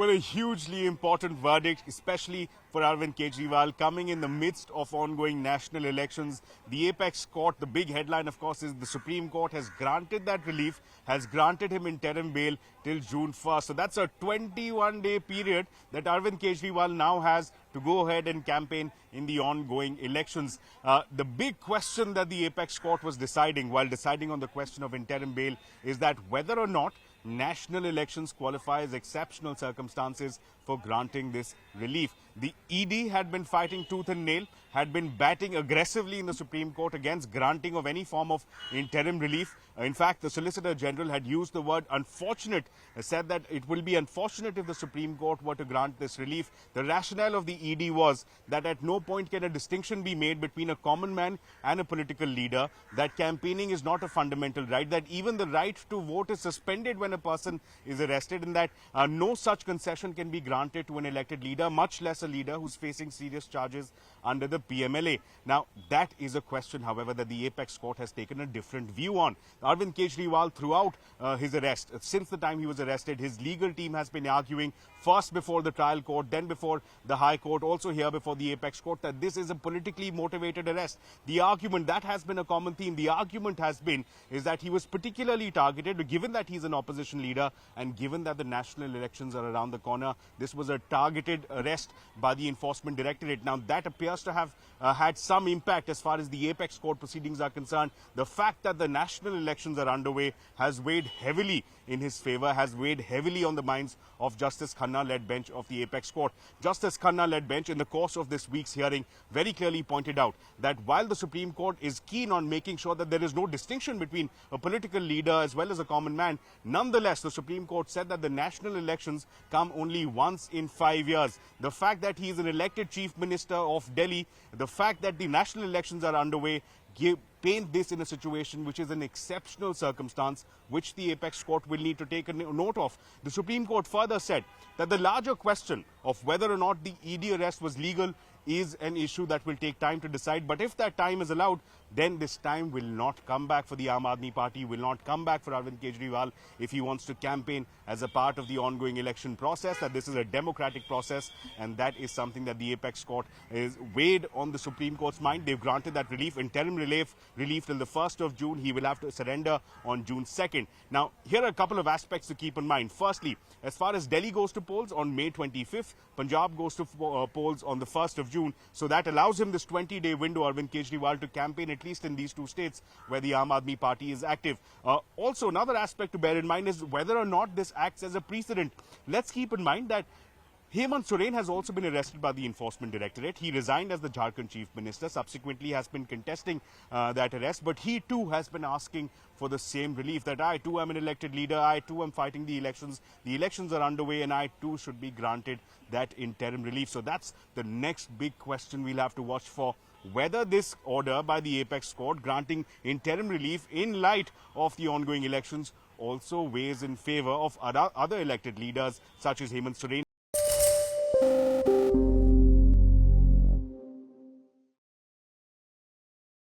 Well, a hugely important verdict, especially for Arvind Kejriwal, coming in the midst of ongoing national elections. The apex court, the big headline, of course, is the Supreme Court has granted that relief, has granted him interim bail till June 1st. So that's a 21-day period that Arvind Kejriwal now has to go ahead and campaign in the ongoing elections. The big question that the apex court was deciding while deciding on the question of interim bail is that whether or not national elections qualify as exceptional circumstances for granting this relief. The ED had been fighting tooth and nail, had been batting aggressively in the Supreme Court against granting of any form of interim relief. In fact, the Solicitor General had used the word unfortunate, said that it will be unfortunate if the Supreme Court were to grant this relief. The rationale of the ED was that at no point can a distinction be made between a common man and a political leader, that campaigning is not a fundamental right, that even the right to vote is suspended when a person is arrested, and that no such concession can be granted to an elected leader, much less a leader who's facing serious charges under the PMLA. Now, that is a question, however, that the apex court has taken a different view on. Arvind Kejriwal, throughout his arrest, since the time he was arrested, his legal team has been arguing first before the trial court, then before the High Court, also here before the apex court, that this is a politically motivated arrest. The argument, that has been a common theme, the argument has been is that he was particularly targeted, given that he's an opposition leader and given that the national elections are around the corner. This was a targeted arrest by the Enforcement Directorate. Now, that appears to have had some impact as far as the apex court proceedings are concerned. The fact that the national elections are underway has weighed heavily in his favor, has weighed heavily on the minds of Justice Khanna-led bench of the apex court. Justice Khanna-led bench, in the course of this week's hearing, very clearly pointed out that while the Supreme Court is keen on making sure that there is no distinction between a political leader as well as a common man, nonetheless, the Supreme Court said that the national elections come only once in 5 years. The fact that he is an elected chief minister of Delhi, the fact that the national elections are underway, paint this in a situation which is an exceptional circumstance which the apex court will need to take a note of. The Supreme Court further said that the larger question of whether or not the ED arrest was legal is an issue that will take time to decide. But if that time is allowed, then this time will not come back for the Aam Aadmi Party, will not come back for Arvind Kejriwal if he wants to campaign as a part of the ongoing election process, that this is a democratic process, and that is something that the apex court is weighed on the Supreme Court's mind. They've granted that relief, interim relief till the 1st of June. He will have to surrender on June 2nd. Now, here are a couple of aspects to keep in mind. Firstly, as far as Delhi goes to polls on May 25th, Punjab goes to polls on the 1st of June. So that allows him this 20-day window, Arvind Kejriwal, to campaign at least in these two states where the Aam Aadmi Party is active. Also, another aspect to bear in mind is whether or not this acts as a precedent. Let's keep in mind that Hemant Soren has also been arrested by the Enforcement Directorate. He resigned as the Jharkhand Chief Minister, subsequently has been contesting that arrest, but he too has been asking for the same relief, that I too am an elected leader, I too am fighting the elections are underway, and I too should be granted that interim relief. So that's the next big question we'll have to watch for, whether this order by the apex court granting interim relief in light of the ongoing elections also weighs in favor of other elected leaders such as Hemant Soren.